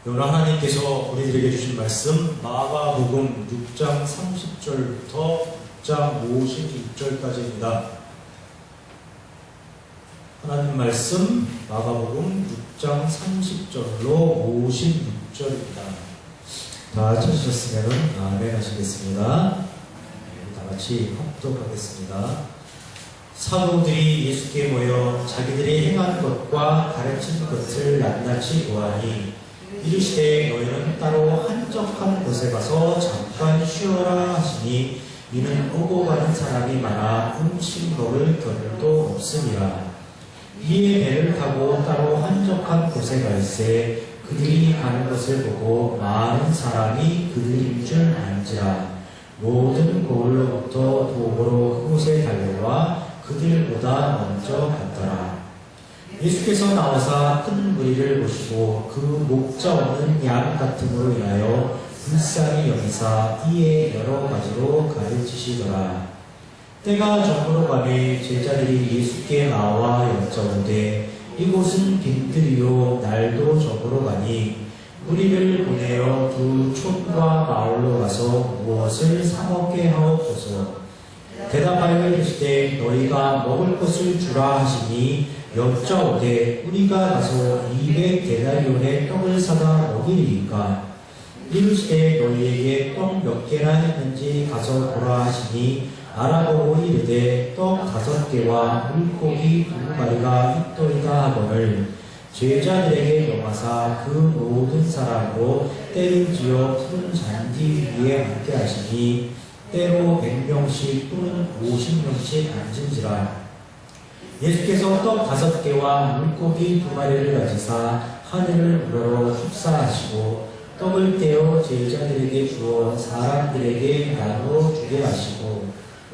오늘 하나님께서 우리들에게 주신 말씀 마가복음 6장 30절부터 6장 52절까지입니다. 하나님 말씀 마가복음 6장 30절로 56절입니다. 다 찾으셨으면 아멘 하시겠습니다. 다 같이 합독하겠습니다. 사도들이 예수께 모여 자기들이 행한 것과 가르친 것을 낱낱이 보아니 이르시되 너희는 따로 한적한 곳에 가서 잠깐 쉬어라 하시니 이는 오고 가는 사람이 많아 음식 먹을 겨를도 없음이라. 이에 배를 타고 따로 한적한 곳에 갈새 그들이 가는 것을 보고 많은 사람이 그들인 줄 안지라. 모든 고을로부터 도보로 그곳에 달려와 그들보다 먼저 갔더라. 예수께서 나오사 큰 무리를 보시고 그 목자 없는 양 같음으로 인하여 불쌍히 여기사 이에 여러 가지로 가르치시더라. 때가 저물어 가매 제자들이 예수께 나와 여짜오되 이곳은 빈들이요 날도 저물어 가니 우리를 보내어 두 촌과 마을로 가서 무엇을 사 먹게 하옵소서. 대답하여 이르시되 너희가 먹을 것을 주라 하시니 여짜오되 우리가 가서 200데나리온의 떡을 사다 먹이리이까. 이르시되 너희에게 떡 몇 개나 했는지 가서 보라 하시니 알아보고 이르되 떡 5개와 물고기 2마리가 있더이다 하거늘 제자들에게 명하사 그 모든 사람으로 때를 지어 푸른 잔디 위에 앉게 하시니 때로 100명씩 또는 50명씩 앉은지라. 예수께서 떡 5개와 물고기 2마리를 가지사 하늘을 우러러 축사하시고 떡을 떼어 제자들에게 주어 사람들에게 나누어 주게 하시고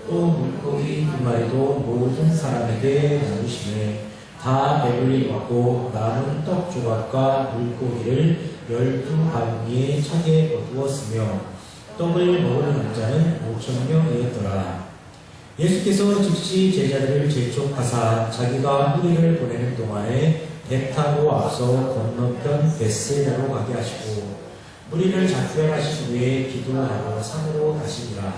또 물고기 2마리도 모든 사람에게 나누시매 다 배불리 먹고 남은 떡 조각과 물고기를 12바구니에 차게 거두었으며 떡을 먹으는 자는 5,000명이었더라. 예수께서 즉시 제자들을 재촉하사 자기가 무리를 보내는 동안에 배 타고 앞서 건너편 벳세다로 가게 하시고 무리를 작별하신 후에 기도하러 산으로 가시니라.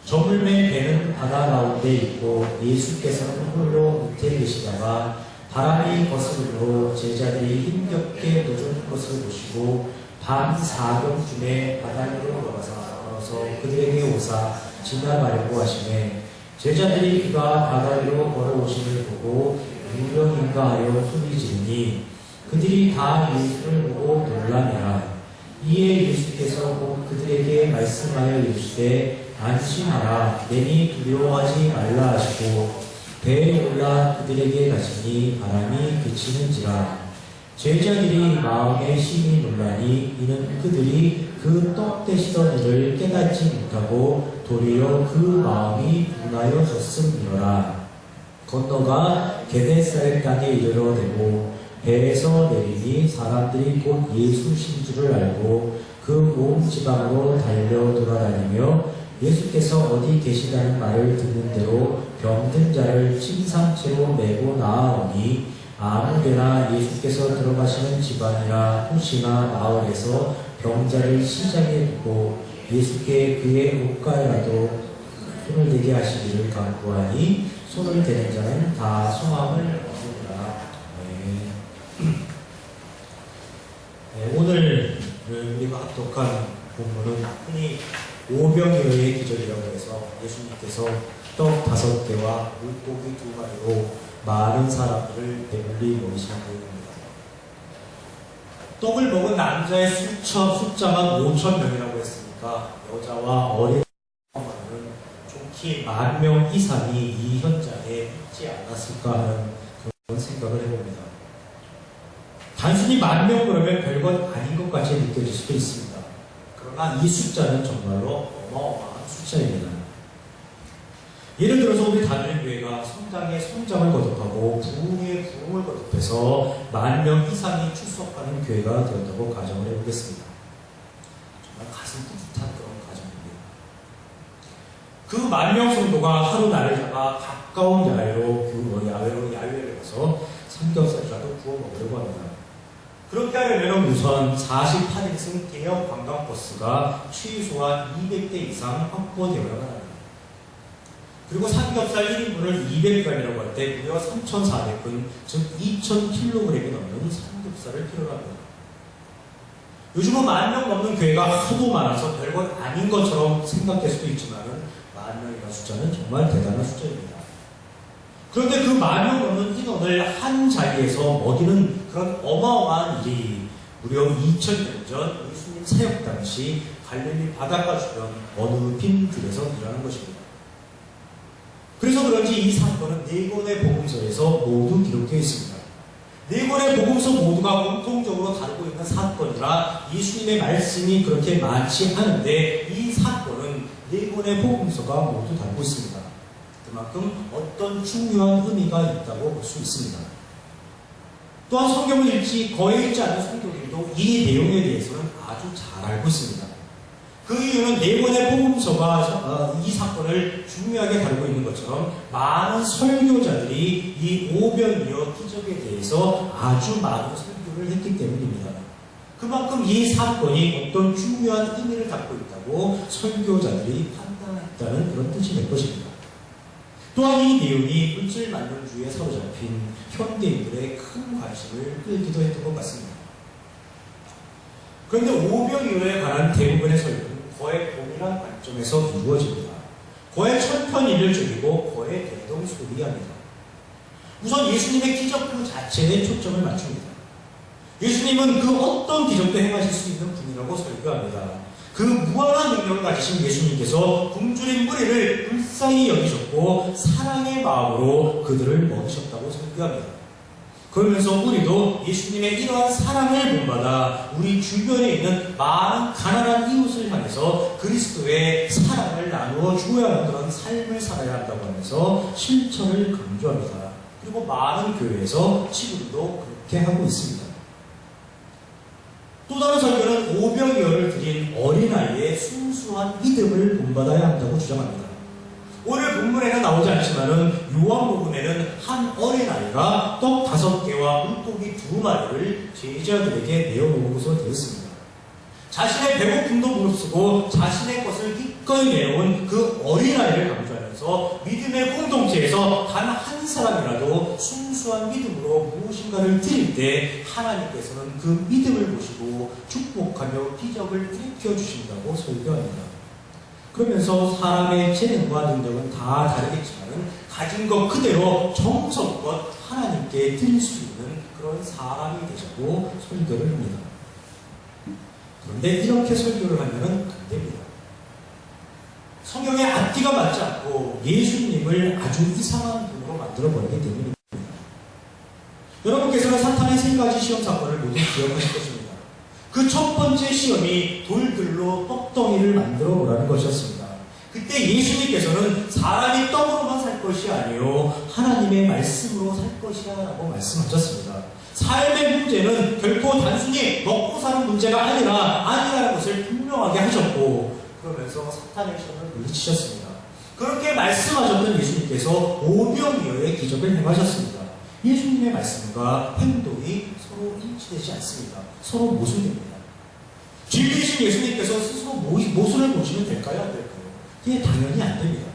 저물매 배는 바다 가운데 있고 예수께서는 홀로 밑에 계시다가 바람이 거스름으로 제자들이 힘겹게 노젓는 것을 보시고 밤 4경쯤에 바다 위로 걸어서 그들에게 오사 지나가려고 하시매 제자들이 그가 바다 위로 걸어오심을 보고 유령인가 하여 소리 지르니 그들이 다 예수를 보고 놀라니라. 이에 예수께서 곧 그들에게 말씀하여 이르시되 안심하라 내니 두려워하지 말라 하시고 배에 올라 그들에게 가시니 바람이 그치는지라. 제자들이 마음에 심히 놀라니 이는 그들이 그 떡 되시던 일을 깨닫지 못하고 도리어 그 마음이 둔하여졌음이로라. 건너가 게네사렛 땅에 이르러 대고 배에서 내리니 사람들이 곧 예수신 줄을 알고 그 온 지방으로 달려 돌아다니며 예수께서 어디 계시다는 말을 듣는 대로 병든 자를 침상채로 메고 나아오니 아무데나 예수께서 들어가시는 집안이나 호시나 마을에서 병자를 시장에 두고 예수께 그의 옷가에라도 손을 대게 하시기를 간구하니 손을 대는 자는 다 성함을 얻으리라. 오늘 우리가 합독한 본문은 흔히 오병이어의 기적이라고 해서 예수님께서 떡 5개와 물고기 2마리로 많은 사람들을 배불리 먹이신 내용입니다. 떡을 먹은 남자의 숫자가 5,000명이라고 했으니까 여자와 어린 사람은 좋게 10,000명 이상이 이 현장에 있지 않았을까 하는 그런 생각을 해봅니다. 단순히 10,000명 그러면 별것 아닌 것 같이 느껴질 수도 있습니다. 그러나 이 숫자는 정말로 어마어마한 숫자입니다. 예를 들어서 우리 다니는 교회가 성장에 성장을 거듭하고 부흥에 부흥을 거듭해서 10,000명 이상이 출석하는 교회가 되었다고 가정을 해보겠습니다. 정말 가슴 뿌듯한 그런 가정입니다. 그 10,000명 성도가 하루 날을 잡아 가까운 야외로 가서 삼겹살이라도 구워 먹으려고 합니다. 그렇게 하려면 우선 48인승 대형 관광버스가 최소한 200대 이상 확보되어야 합니다. 그리고 삼겹살 1인분을 200g이라고 할 때 무려 3,400근, 즉 2,000kg이 넘는 삼겹살을 필요로 합니다. 요즘은 10,000명 넘는 교회가 하도 많아서 별것 아닌 것처럼 생각될 수도 있지만 10,000명이라는 숫자는 정말 대단한 숫자입니다. 그런데 그 10,000명 넘는 인원을 한 자리에서 먹이는 그런 어마어마한 일이 무려 2000년 전 예수님 사역 당시 갈릴리 바닷가 주변 어느 빈 들에서 일어나는 것입니다. 그래서 그런지 이 사건은 4권의 복음서에서 모두 기록되어 있습니다. 4권의 복음서 모두가 공통적으로 다루고 있는 사건이라 예수님의 말씀이 그렇게 많지 않은데 이 사건은 4권의 복음서가 모두 다루고 있습니다. 그만큼 어떤 중요한 의미가 있다고 볼 수 있습니다. 또한 성경을 거의 읽지 않는 성도들도 이 내용에 대해서는 아주 잘 알고 있습니다. 그 이유는 4권의 복음서가 이 사건을 중요하게 다루고 있는 것처럼 많은 설교자들이 이 오병이어 기적에 대해서 아주 많은 설교를 했기 때문입니다. 그만큼 이 사건이 어떤 중요한 의미를 갖고 있다고 설교자들이 판단했다는 그런 뜻이 될 것입니다. 또한 이 내용이 물질 만능주의에 사로잡힌 현대인들의 큰 관심을 끌기도 했던 것 같습니다. 그런데 오병이어에 관한 대부분의 설교는 거의 동일한 관점에서 이루어집니다. 거의 천편일률적이고 거의 대동소이합니다. 우선 예수님의 기적 그 자체에 초점을 맞춥니다. 예수님은 그 어떤 기적도 행하실 수 있는 분이라고 설교합니다. 그 무한한 능력을 가지신 예수님께서 굶주린 무리를 불쌍히 여기셨고 사랑의 마음으로 그들을 먹이셨다고 설교합니다. 그러면서 우리도 예수님의 이러한 사랑을 본받아 우리 주변에 있는 많은 가난한 이웃을 향해서 그리스도의 사랑을 나누어 주어야 하는 그런 삶을 살아야 한다고 하면서 실천을 강조합니다. 그리고 많은 교회에서 지금도 그렇게 하고 있습니다. 또 다른 설교는 오병이어를 드린 어린아이의 순수한 믿음을 본받아야 한다고 주장합니다. 오늘 본문에는 나오지 않지만은 요한복음에는 한 어린아이가 떡 5개와 물고기 2마리를 제자들에게 내어놓은 것으로 되어 있습니다. 자신의 배고픔도 무릅쓰고 자신의 것을 기꺼이 내놓은 그 어린아이를 강조하면서 믿음의 공동체에서 단 한 사람이라도 순수한 믿음으로 무엇인가를 드릴 때 하나님께서는 그 믿음을 보시고 축복하며 기적을 일으켜 주신다고 설교합니다. 그러면서 사람의 재능과 능력은 다 다르겠지만 가진 것 그대로 정성껏 하나님께 드릴 수 있는 그런 사람이 되자고 설교를 합니다. 그런데 이렇게 설교를 하면은 안 됩니다. 성경의 앞뒤가 맞지 않고 예수님을 아주 이상한 분으로 만들어버리기 때문입니다. 여러분께서는 사탄의 3가지 시험 사건을 모두 기억하실 것입니다. 그 첫 번째 시험이 돌들로 떡덩이를 만들어 보라는 것이었습니다. 그때 예수님께서는 사람이 떡으로만 살 것이 아니요 하나님의 말씀으로 살 것이야 라고 말씀하셨습니다. 삶의 문제는 결코 단순히 먹고 사는 문제가 아니라는 것을 분명하게 하셨고 그러면서 사탄의 시험을 물리치셨습니다. 그렇게 말씀하셨던 예수님께서 오병이어의 기적을 행하셨습니다. 예수님의 말씀과 행동이 서로 일치되지 않습니다. 서로 모순됩니다. 진리이신 예수님께서 스스로 모순을 보시면 될까요? 안 될까요? 그게 당연히 안 됩니다.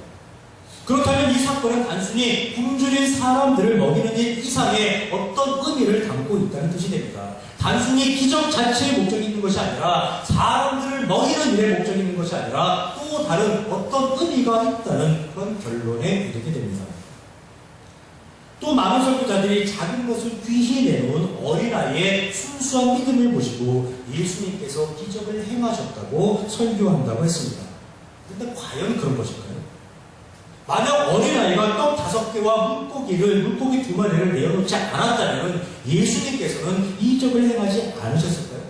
그렇다면 이 사건은 단순히 굶주린 사람들을 먹이는 일 이상의 어떤 의미를 담고 있다는 뜻이 됩니다. 단순히 기적 자체의 목적이 있는 것이 아니라 사람들을 먹이는 일의 목적이 있는 것이 아니라 또 다른 어떤 의미가 있다는 그런 결론에 이르게 됩니다. 또 많은 설교자들이 작은 것을 귀히 내놓은 어린아이의 순수한 믿음을 보시고 예수님께서 기적을 행하셨다고 설교한다고 했습니다. 그런데 과연 그런 것일까요? 만약 어린아이가 떡 5개와 물고기 2마리를 내어놓지 않았다면 예수님께서는 이 기적을 행하지 않으셨을까요?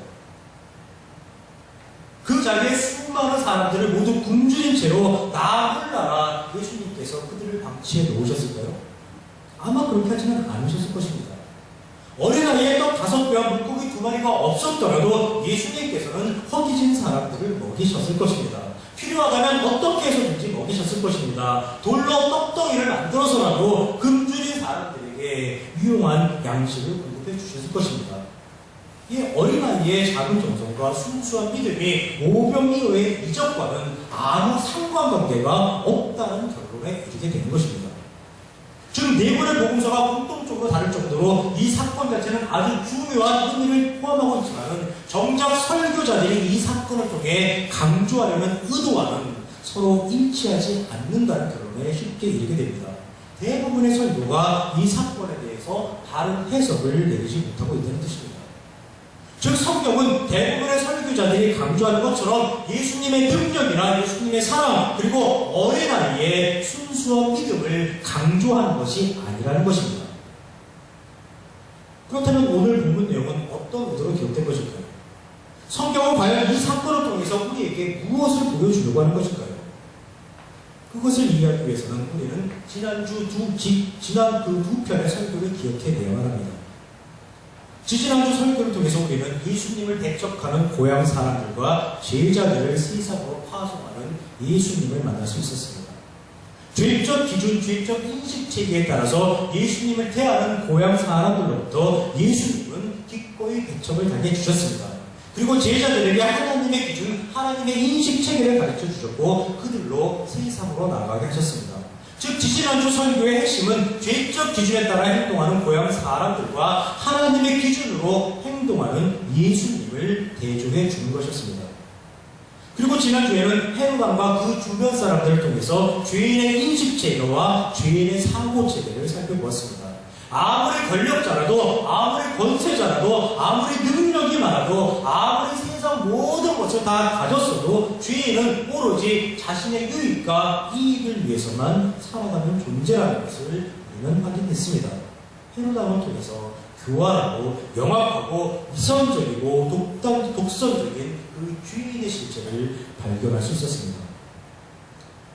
그 자리에 수많은 사람들을 모두 굶주린 채로 나 홀라라 예수님께서 그들을 방치해 놓으셨을까요? 아마 그렇게 하지는 않으셨을 것입니다. 어린아이의 떡 5개와 물고기 2마리가 없었더라도 예수님께서는 허기진 사람들을 먹이셨을 것입니다. 필요하다면 어떻게 해서든지 먹이셨을 것입니다. 돌로 떡덩이를 만들어서라도 굶주린 사람들에게 유용한 양식을 공급해 주셨을 것입니다. 이 어린아이의 작은 정성과 순수한 믿음이 오병이어의 이적과는 아무 상관관계가 없다는 결론에 이르게 되는 것입니다. 즉, 네 권의 복음서가 공통적으로 다를 정도로 이 사건 자체는 아주 중요한 의미를 포함하고 있지만 정작 설교자들이 이 사건을 통해 강조하려는 의도와는 서로 일치하지 않는다는 결론에 쉽게 이르게 됩니다. 대부분의 설교가 이 사건에 대해서 다른 해석을 내리지 못하고 있다는 뜻입니다. 즉, 성경은 대부분의 설교자들이 강조하는 것처럼 예수님의 능력이나 예수님의 사랑, 그리고 어린아이의 순수한 믿음을 강조하는 것이 아니라는 것입니다. 그렇다면 오늘 본문 내용은 어떤 의도로 기록된 것일까요? 성경은 과연 이 사건을 통해서 우리에게 무엇을 보여주려고 하는 것일까요? 그것을 이해하기 위해서는 우리는 지난 그 두 편의 설교를 기억해내야만 합니다. 지지난주 설교를 통해서 우리는 예수님을 대적하는 고향 사람들과 제자들을 세상으로 파송하는 예수님을 만날 수 있었습니다. 죄적 기준, 죄적 인식 체계에 따라서 예수님을 대하는 고향 사람들로부터 예수님은 기꺼이 대척을 당해 주셨습니다. 그리고 제자들에게 하나님의 기준, 하나님의 인식 체계를 가르쳐 주셨고 그들로 세상으로 나아가게 하셨습니다. 즉, 지지난주 설교의 핵심은 죄적 기준에 따라 행동하는 고향 사람들과 하나님의 기준으로 행동하는 예수님을 대조해 주는 것이었습니다. 그리고 지난주에는 헤로당과 그 주변 사람들을 통해서 죄인의 인식체계와 죄인의 사고체계를 살펴보았습니다. 아무리 권력자라도, 아무리 권세자라도, 아무리 능력이 많아도, 아무리 세상 모든 것을 다 가졌어도 죄인은 오로지 자신의 유익과 이익을 위해서만 살아가는 존재라는 것을 우리는 확인했습니다. 헤로당을 통해서 교활하고 명확하고 이성적이고 독선적인 그 죄인의 실체를 발견할 수 있었습니다.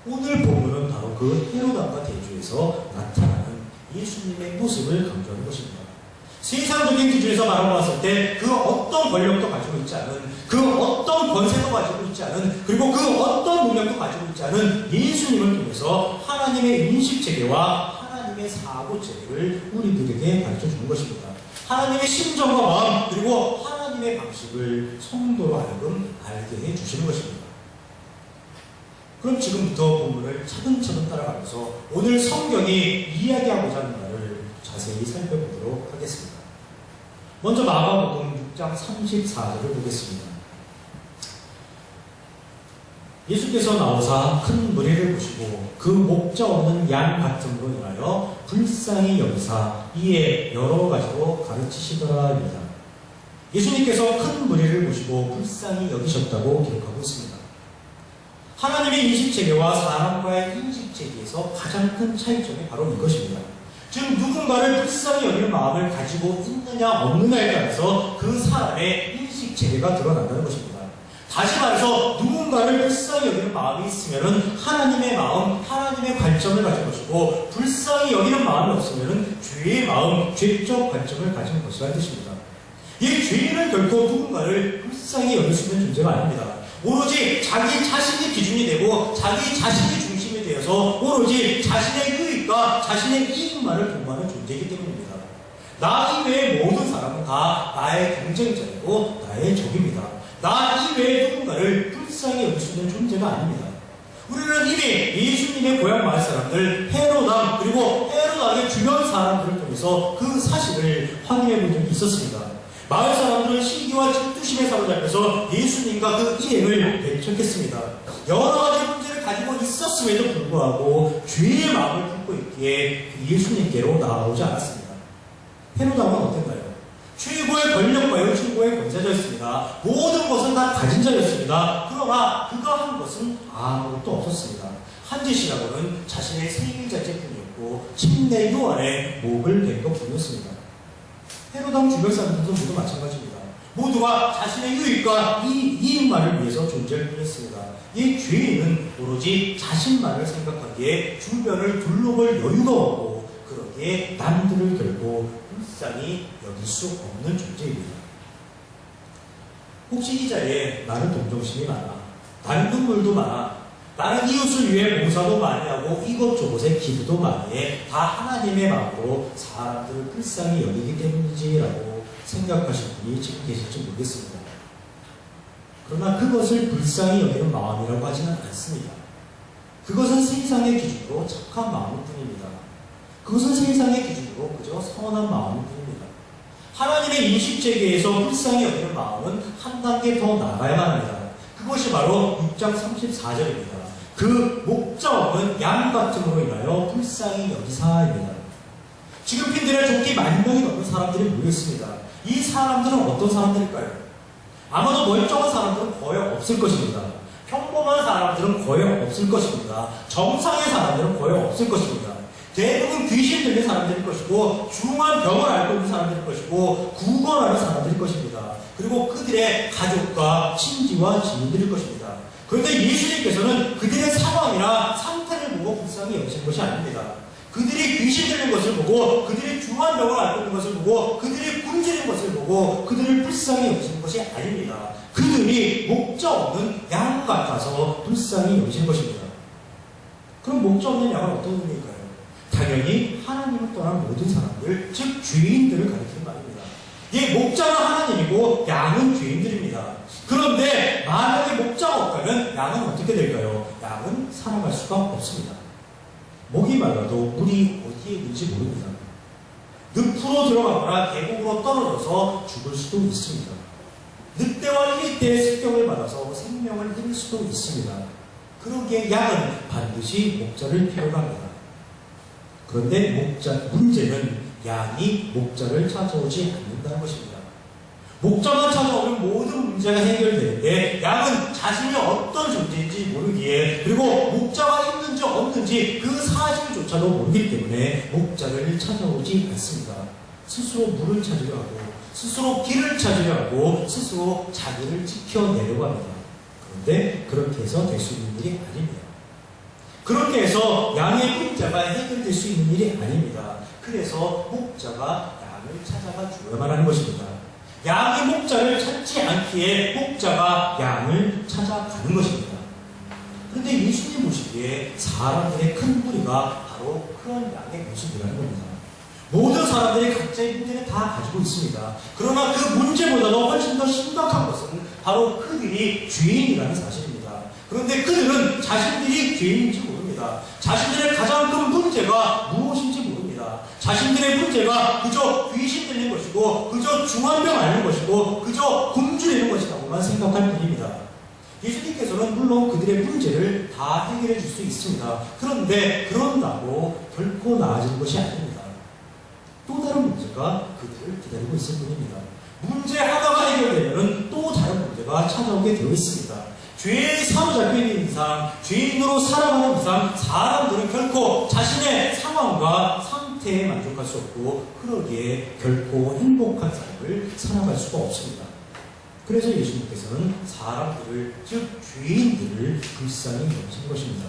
오늘 본문은 바로 그 헤로당과 대조해서 나타나는 예수님의 모습을 강조하는 것입니다. 세상적인 기준에서 바라보았을 때 그 어떤 권력도 가지고 있지 않은, 그 어떤 권세도 가지고 있지 않은, 그리고 그 어떤 능력도 가지고 있지 않은 예수님을 통해서 하나님의 인식체계와 하나님의 사고체계를 우리들에게 가르쳐주는 것입니다. 하나님의 심정과 마음, 그리고 하나님의 방식을 성도로 하여금 알게 해주시는 것입니다. 그럼 지금부터 본문을 차근차근 따라가면서 오늘 성경이 이야기하고자 하는 말을 자세히 살펴보도록 하겠습니다. 먼저 마가복음 6장 34절을 보겠습니다. 예수께서 나오사 큰 무리를 보시고 그 목자 없는 양 같음으로 인하여 불쌍히 여기사 이에 여러 가지로 가르치시더라입니다. 예수님께서 큰 무리를 보시고 불쌍히 여기셨다고 기록하고 있습니다. 하나님의 인식체계와 사람과의 인식체계에서 가장 큰 차이점이 바로 이것입니다. 즉, 누군가를 불쌍히 여기는 마음을 가지고 있느냐 없느냐에 따라서 그 사람의 인식체계가 드러난다는 것입니다. 다시 말해서 누군가를 불쌍히 여기는 마음이 있으면 하나님의 마음, 하나님의 관점을 가진 것이고 불쌍히 여기는 마음이 없으면 죄의 마음, 죄적 관점을 가진 것이라는 뜻입니다. 이 죄인은 결코 누군가를 불쌍히 여길 수 있는 존재가 아닙니다. 오로지 자기 자신이 기준이 되고 자기 자신이 중심이 되어서 오로지 자신의 유익과 자신의 이익만을 도모하는 존재이기 때문입니다. 나 이외의 모든 사람은 다 나의 경쟁자이고 나의 적입니다. 나 이외의 누군가를 불쌍히 여길 수 있는 존재가 아닙니다. 우리는 이미 예수님의 고향 마을 사람들, 헤로당, 그리고 헤로당의 주변 사람들을 통해서 그 사실을 확인해 본 적이 있었습니다. 마을 사람들은 시기와 질투심에 사로잡혀서 예수님과 그 일행을 배척했습니다. 여러 가지 문제를 가지고 있었음에도 불구하고 죄의 마음을 품고 있기에 예수님께로 나아오지 않았습니다. 헤로당은 어땠나요? 최고의 권력과요, 최고의 권세자였습니다. 모든 것은 다 가진 자였습니다. 그러나 그가 한 것은 아무것도 없었습니다. 한 짓이라고는 자신의 생일잔치뿐이었고 침례 요한의 목을 댄 것뿐이었습니다. 헤로당 주변 사람들도 모두 마찬가지입니다. 모두가 자신의 유익과 이익만을 위해서 존재할 뿐이었습니다. 이 죄인은 오로지 자신만을 생각하기에 주변을 둘러볼 여유가 없고 그러기에 남들을 결코 불쌍히 여길 수 없는 존재입니다. 혹시 이 자리에 나는 동정심이 많아, 나는 눈물도 많아, 나는 이웃을 위해 봉사도 많이 하고 이것저것에 기도도 많이 해, 다 하나님의 마음으로 사람들을 불쌍히 여기기 때문이지라고 생각하시는 분이 지금 계실지 모르겠습니다. 그러나 그것을 불쌍히 여기는 마음이라고 하지는 않습니다. 그것은 세상의 기준으로 착한 마음일 뿐입니다. 그것은 세상의 기준으로 그저 선한 마음일 뿐입니다. 하나님의 인식체계에서 불쌍히 여기는 마음은 한 단계 더 나가야만 합니다. 그것이 바로 6장 34절입니다. 그 목자 없는 양 같음으로 인하여 불쌍히 여기사입니다. 지금 핀들의 족기 10,000명이 넘는 사람들이 모였습니다. 이 사람들은 어떤 사람들일까요? 아마도 멀쩡한 사람들은 거의 없을 것입니다. 평범한 사람들은 거의 없을 것입니다. 정상의 사람들은 거의 없을 것입니다. 대부분 귀신 들린 사람들일 것이고 중한 병을 앓고 있는 사람들일 것이고 구걸하는 사람들일 것입니다. 그리고 그들의 가족과 친지와 지인들일 것입니다. 그런데 예수님께서는 그들의 상황이나 상태를 보고 불쌍히 여기신 것이 아닙니다. 그들이 귀신 들린 것을 보고 그들이 중한 병을 앓고 있는 것을 보고 그들이 굶주린 것을 보고 그들을 불쌍히 여기시는 것이 아닙니다. 그들이 목자 없는 양 같아서 불쌍히 여기시는 것입니다. 그럼 목자 없는 양은 어떤 의미일까요? 당연히 하나님을 떠난 모든 사람들, 즉 죄인들을 가리키는 말입니다. 이 목자는 하나님이고 양은 죄인들입니다. 그런데 만약에 목자가 없다면 양은 어떻게 될까요? 양은 살아갈 수가 없습니다. 목이 말라도 물이 어디에 있는지 모릅니다. 늪으로 들어가거나 계곡으로 떨어져서 죽을 수도 있습니다. 늑대와 이리떼의 습격을 받아서 생명을 잃을 수도 있습니다. 그러기에 양은 반드시 목자를 필요로 합니다. 그런데 문제는 양이 목자를 찾아오지 않는다는 것입니다. 목자만 찾아오면 모든 문제가 해결되는데 양은 자신이 어떤 존재인지 모르기에 그리고 목자가 있는지 없는지 그 사실조차도 모르기 때문에 목자를 찾아오지 않습니다. 스스로 물을 찾으려 하고 스스로 길을 찾으려 하고 스스로 자기를 지켜내려고 합니다. 그런데 그렇게 해서 될 수 있는 일이 아닙니다. 그렇게 해서 양의 문제가 해결될 수 있는 일이 아닙니다. 그래서 목자가 양을 찾아가 주어야만 하는 것입니다. 양이 목자를 찾지 않기에 목자가 양을 찾아가는 것입니다. 그런데 예수님 보시기에 사람들의 큰 무리가 바로 그런 양의 모습이라는 겁니다. 모든 사람들이 각자의 문제를 다 가지고 있습니다. 그러나 그 문제보다도 훨씬 더 심각한 것은 바로 그들이 죄인이라는 사실입니다. 그런데 그들은 자신들이 죄인인지 모릅니다. 자신들의 가장 큰 문제가 무엇인지 모릅니다. 자신들의 문제가 그저 귀신 들린 것이고 그저 중환병 앓는 것이고 그저 굶주리는 것이라고만 생각할 뿐입니다. 예수님께서는 물론 그들의 문제를 다 해결해 줄 수 있습니다. 그런데 그런다고 결코 나아지는 것이 아닙니다. 또 다른 문제가 그들을 기다리고 있을 뿐입니다. 문제 하나가 해결되면 또 다른 문제가 찾아오게 되어 있습니다. 죄에 사로잡혀 있는 이상, 죄인으로 살아가는 이상 사람들은 결코 자신의 상황과 상태에 만족할 수 없고 그러기에 결코 행복한 삶을 살아갈 수가 없습니다. 그래서 예수님께서는 사람들을, 즉 죄인들을 불쌍히 여기신 것입니다.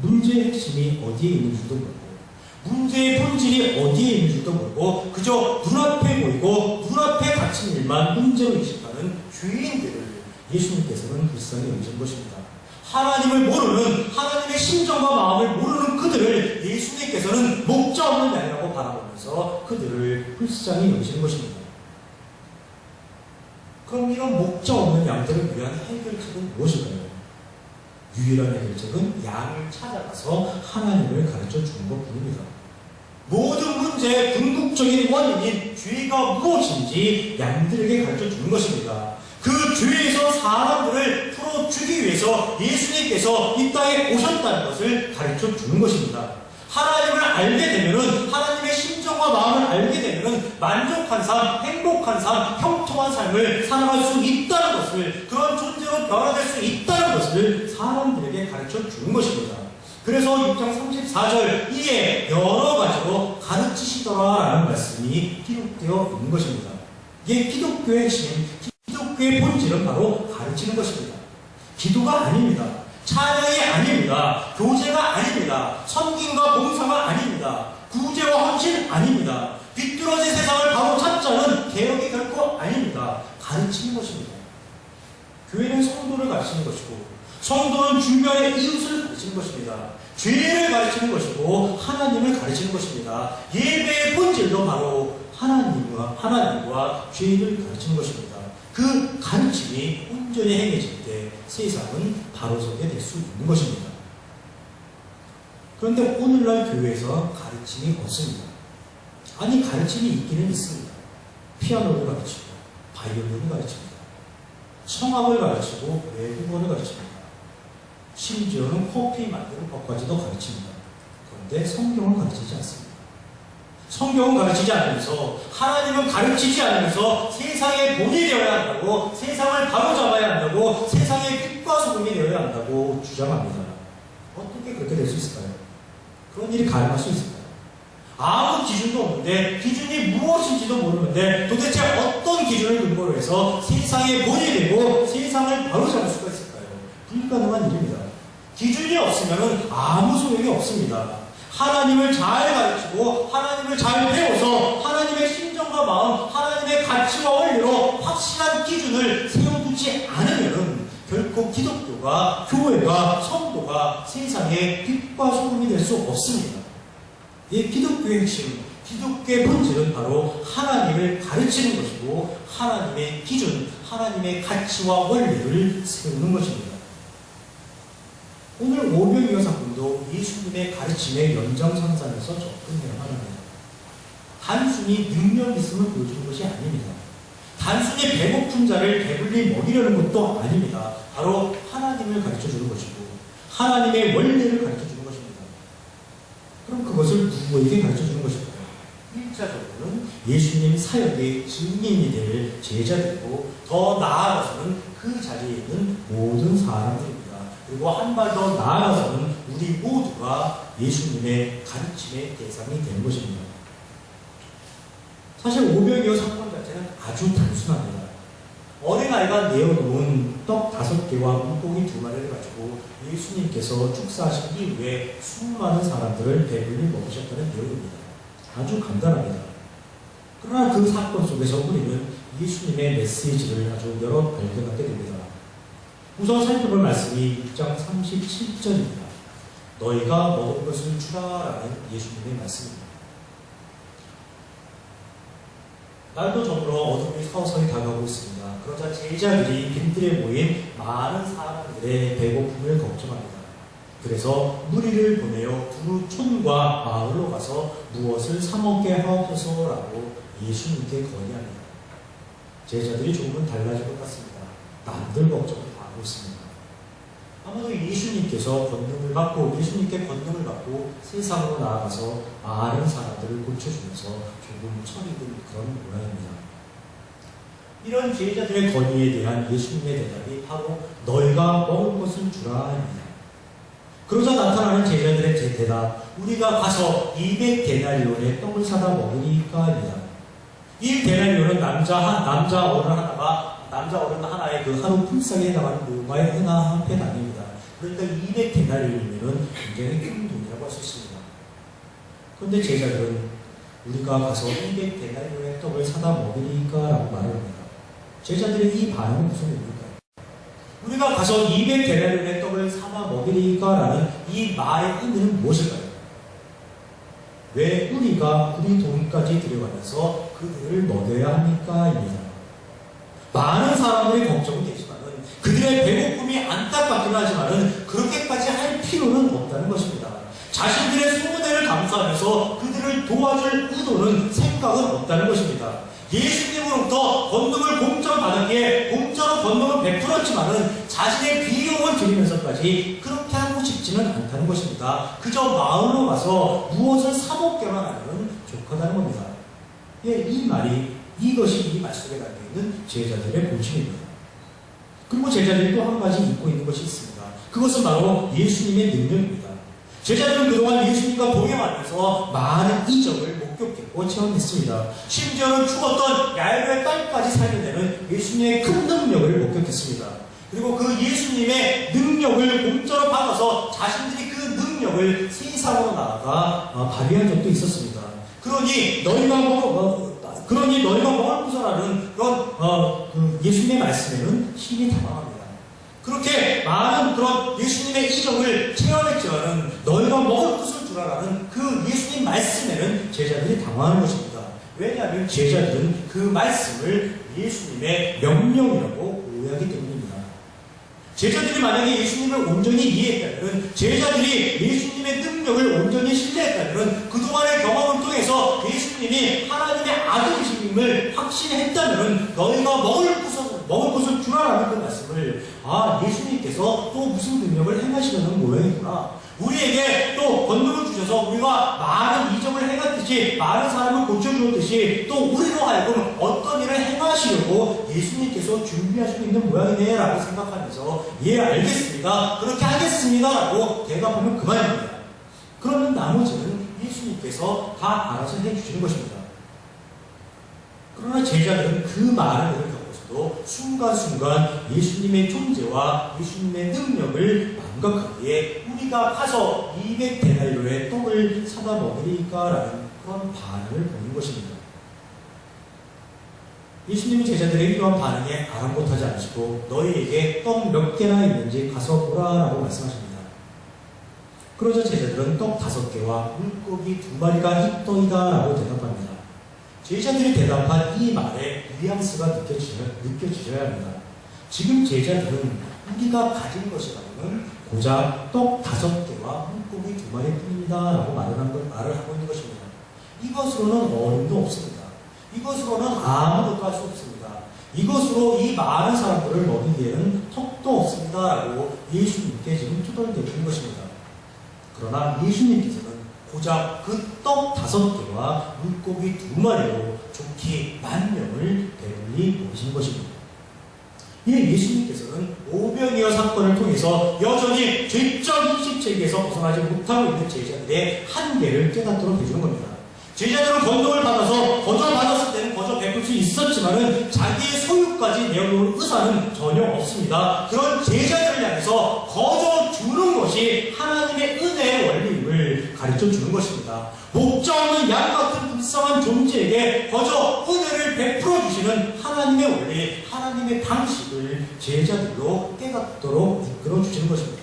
문제의 핵심이 어디에 있는지도 모르고 문제의 본질이 어디에 있는지도 모르고 그저 눈앞에 보이고 눈앞에 닥친 일만 문제로 인식하는 죄인들을 예수님께서는 불쌍히 여기신 것입니다. 하나님을 모르는, 하나님의 심정과 마음을 모르는 그들을 예수님께서는 목자 없는 양이라고 바라보면서 그들을 불쌍히 여기시는 것입니다. 그럼 이런 목자 없는 양들을 위한 해결책은 무엇일까요? 유일한 해결책은 양을 찾아가서 하나님을 가르쳐 주는 것뿐입니다. 모든 문제의 궁극적인 원인인 죄가 무엇인지 양들에게 가르쳐 주는 것입니다. 그 죄에서 사람들을 풀어주기 위해서 예수님께서 이 땅에 오셨다는 것을 가르쳐 주는 것입니다. 하나님을 알게 되면은, 하나님의 심정과 마음을 알게 되면은 만족한 삶, 행복한 삶, 형통한 삶을 살아갈 수 있다는 것을, 그런 존재로 변화될 수 있다는 것을 사람들에게 가르쳐 주는 것입니다. 그래서 6장 34절 이에 여러 가지로 가르치시더라라는 말씀이 기록되어 있는 것입니다. 이게 기독교의 핵심, 기독교의 본질은 바로 가르치는 것입니다. 기도가 아닙니다. 찬양이 아닙니다. 교제가 아닙니다. 섬김과 봉사가 아닙니다. 구제와 헌신 아닙니다. 비뚤어진 세상을 바로 찾자는 개혁이 결코 아닙니다. 가르치는 것입니다. 교회는 성도를 가르치는 것이고 성도는 주변의 이웃을 가르치는 것입니다. 죄를 가르치는 것이고 하나님을 가르치는 것입니다. 예배의 본질도 바로 하나님과 죄인을 가르치는 것입니다. 그 가르침이 온전히 행해질 때 세상은 바로 서게 될 수 있는 것입니다. 그런데 오늘날 교회에서 가르침이 없습니다. 아니, 가르침이 있기는 있습니다. 피아노를 가르치고, 바이올린을 가르칩니다. 성악을 가르치고, 외국어를 가르칩니다. 심지어는 커피 만드는 법까지도 가르칩니다. 그런데 성경을 가르치지 않습니다. 성경은 가르치지 않으면서, 하나님은 가르치지 않으면서 세상의 본이 되어야 한다고, 세상을 바로잡아야 한다고, 세상의 빛과 소금이 되어야 한다고 주장합니다. 어떻게 그렇게 될 수 있을까요? 그런 일이 가능할 수 있을까요? 아무 기준도 없는데, 기준이 무엇인지도 모르는데, 도대체 어떤 기준을 근거로 해서 세상의 본이 되고 세상을 바로잡을 수가 있을까요? 불가능한 일입니다. 기준이 없으면 아무 소용이 없습니다. 하나님을 잘 가르치고 하나님을 잘 배워서 하나님의 심정과 마음, 하나님의 가치와 원리로 확실한 기준을 세워두지 않으면 결코 기독교가, 교회가, 성도가 세상의 빛과 소금이 될 수 없습니다. 이 기독교의 핵심, 기독교의 본질은 바로 하나님을 가르치는 것이고 하나님의 기준, 하나님의 가치와 원리를 세우는 것입니다. 오늘 오병이어 사건도 예수님의 가르침의 연장선상에서 접근해야 합니다. 단순히 능력 있음을 보여주는 것이 아닙니다. 단순히 배고픈 자를 배불리 먹이려는 것도 아닙니다. 바로 하나님을 가르쳐주는 것이고 하나님의 원리를 가르쳐주는 것입니다. 그럼 그것을 누구에게 가르쳐주는 것일까요? 1차적으로는 예수님 사역의 증인이 될 제자들이고 더 나아가서는 그 자리에 있는 모든 사람들입니다. 그리고 한 발 더 나아가서는 우리 모두가 예수님의 가르침의 대상이 되는 것입니다. 사실 오병이어 사건 자체는 아주 단순합니다. 어린아이가 내어놓은 떡 5개와 물고기 2마리를 가지고 예수님께서 축사하신 이후에 수많은 사람들을 배불리 먹으셨다는 내용입니다. 아주 간단합니다. 그러나 그 사건 속에서 우리는 예수님의 메시지를 아주 여러 발견하게 됩니다. 우선 살펴볼 말씀이 6장 37절입니다. 너희가 먹을 것을 주라라는 예수님의 말씀입니다. 날도 저물어 어둠이 서서히 다가오고 있습니다. 그러자 제자들이 빈들에 모인 많은 사람들의 배고픔을 걱정합니다. 그래서 무리를 보내어 두 촌과 마을로 가서 무엇을 사먹게 하옵소서라고 예수님께 건의합니다. 제자들이 조금은 달라질 것 같습니다. 남들 걱정을 다 하고 있습니다. 아마도 예수님께서 예수님께 권능을 받고 세상으로 나아가서 많은 사람들을 고쳐주면서 조금 철이 든 그런 모양입니다. 이런 제자들의 건의에 대한 예수님의 대답이 바로 너희가 먹을 것을 주라입니다. 그러자 나타나는 제자들의 대답, 우리가 가서 200데나리온의 떡을 사다 먹으니까입니다. 1데나리온은 남자 어른 하나의 그 하루 품삯에 해당하는 로마의 은하 한 펜 아닙니다. 그러니까 200데나리온이면 굉장히 큰 돈이라고 할 수 있습니다. 그런데 제자들은 우리가 가서 200데나리온의 떡을 사다 먹으니까라고 말을 합니다. 제자들의 이 반응은 무슨 의미일까요? 우리가 가서 200데나리온의 떡을 사다 먹으니까라는 이 말의 의미는 무엇일까요? 왜 우리가 우리 돈까지 들여가면서 그들을 먹여야 합니까? 입니다. 많은 사람들이 걱정이 되지만은 그들의 배고픔이 안타깝긴 하지만은 그렇게까지 할 필요는 없다는 것입니다. 자신들의 소문을 감수하면서 그들을 도와줄 의도는 생각은 없다는 것입니다. 예수님으로부터 권능을 공짜받았기에 공짜로 권능을 베풀었지만은 자신의 비용을 들이면서까지 그렇게 하고 싶지는 않다는 것입니다. 그저 마을로 가서 무엇을 사먹게만 하면 족하다는 겁니다. 예, 이것이 이 말씀에 담겨있는 제자들의 본심입니다. 그리고 제자들이 또 한 가지 잊고 있는 것이 있습니다. 그것은 바로 예수님의 능력입니다. 제자들은 그동안 예수님과 동행하면서 많은 이적을 목격했고 체험했습니다. 심지어는 죽었던 야이로의 딸까지 살려내는 예수님의 큰 능력을 목격했습니다. 그리고 그 예수님의 능력을 공짜로 받아서 자신들이 그 능력을 세상으로 나아가 발휘한 적도 있었습니다. 그러니 너희가 먹을 것이라는 그런 예수님의 말씀에는 힘이 당황합니다. 그렇게 많은 그런 예수님의 이적을 체험했지만은 너희가 먹을 것을 주라라는 그 예수님 말씀에는 제자들이 당황하는 것입니다. 왜냐하면 제자들은 그 말씀을 예수님의 명령이라고 오해하기 때문입니다. 제자들이 만약에 예수님을 온전히 이해했다면, 제자들이 예수님의 능력을 온전히 신뢰했다면, 그동안의 경험을 통해서 예수님이 하나님의 아들이심을 확신했다면, 너희가 먹을 것을 주라라는 그 말씀을, 예수님께서 또 무슨 능력을 행하시려는 모양이구나, 우리에게 또 권능을 주셔서 우리가 많은 이적을 행했듯이, 많은 사람을 고쳐주었듯이, 또 우리로 하여금 어떤 일을 행하시려고 예수님께서 준비하시고 있는 모양이네 라고 생각하면서, 예, 알겠습니다, 그렇게 하겠습니다 라고 대답하면 그만입니다. 그러면 나머지는 예수님께서 다 알아서 해주시는 것입니다. 그러나 제자들은 그 많은 일을 겪고서도 순간순간 예수님의 존재와 예수님의 능력을 망각하기에, 우리가 가서 200데나리오의 떡을 사다 먹으리까라는 그런 반응을 보이는 것입니다. 예수님이 제자들의 이러한 반응에 아랑곳하지 않으시고, 너희에게 떡 몇 개나 있는지 가서 보라라고 말씀하십니다. 그러자 제자들은 떡 5개와 물고기 2마리가 있더이다 라고 대답합니다. 제자들이 대답한 이 말에 뉘앙스가 느껴지셔야 합니다. 지금 제자들은 우리가 가진 것이라고는 고작 떡 5개와 물고기 2마리 뿐입니다 라고 말을 하고 있는 것입니다. 이것으로는 어림도 없습니다. 이것으로는 아무것도 할 수 없습니다. 이것으로 이 많은 사람들을 먹이기에는 턱도 없습니다 라고 예수님께 지금 투덜대고 있는 것입니다. 그러나 예수님께서는 고작 그 떡 5개와 물고기 2마리로 좋게 10,000명을 배불리 먹이신 것입니다. 예수님께서는 오병이어 사건을 통해서 여전히 죄적 인식체계에서 벗어나지 못하고 있는 제자들의 한계를 깨닫도록 해주는 겁니다. 제자들은 권능을 받아서 거저 받았을 때는 거저 베풀 수 있었지만은 자기의 소유까지 내어놓을 의사는 전혀 없습니다. 그런 제자들을 향해서 거저 주는 것이 하나님의 은혜의 원리임을 가르쳐 주는 것입니다. 목자 없는 양 같은 불쌍한 존재에게 거저 은혜를 베풀어 주시는 하나님의 원리, 하나님의 방식을 제자들로 깨닫도록 이끌어 주시는 것입니다.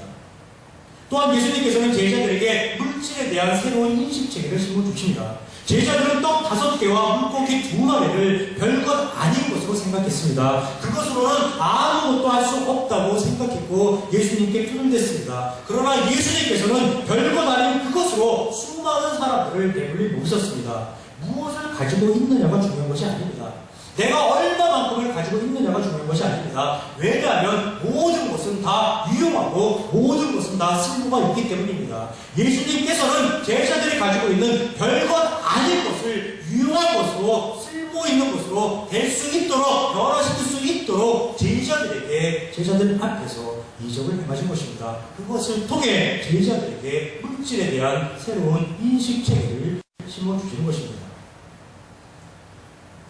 또한 예수님께서는 제자들에게 물질에 대한 새로운 인식체계를 심어주십니다. 제자들은 떡 5개와 물고기 2마리를 별것 아닌 것으로 생각했습니다. 그것으로는 아무것도 할 수 없다고 생각했고 예수님께 투덜댔습니다. 그러나 예수님께서는 별것 아닌 그것으로 수많은 사람들을 배불리 먹이셨습니다. 무엇을 가지고 있느냐가 중요한 것이 아닙니다. 내가 얼마만큼을 가지고 있느냐가 중요한 것이 아닙니다. 왜냐하면 모든 것은 다 유용하고 모든 것은 다 쓸모가 있기 때문입니다. 예수님께서는 제자들이 가지고 있는 별것 아닌 것을 유용한 것으로, 쓸모 있는 것으로 될 수 있도록, 변화시킬 수 있도록 제자들 앞에서 이적을 행하신 것입니다. 그것을 통해 제자들에게 물질에 대한 새로운 인식체계를 심어주시는 것입니다.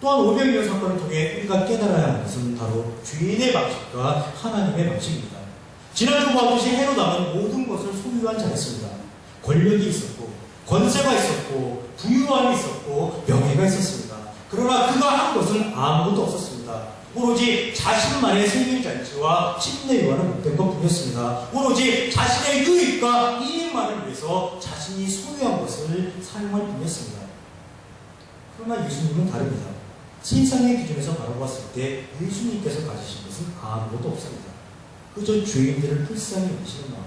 또한 오병이어 사건을 통해 우리가 깨달아야 하는 것은 바로 죄인의 방식과 하나님의 방식입니다. 지난주 보았듯이 헤롯 왕은 모든 것을 소유한 자였습니다. 권력이 있었고, 권세가 있었고, 부유함이 있었고, 명예가 있었습니다. 그러나 그가 한 것은 아무것도 없었습니다. 오로지 자신만의 생일잔치와 침례요한을 못된 것뿐이었습니다. 오로지 자신의 유익과 이익만을 위해서 자신이 소유한 것을 사용할 뿐이었습니다. 그러나 예수님은 다릅니다. 세상의 기준에서 바라보았을 때 예수님께서 가지신 것은 아무것도 없습니다. 그저 죄인들을 불쌍히 여기시는 마음,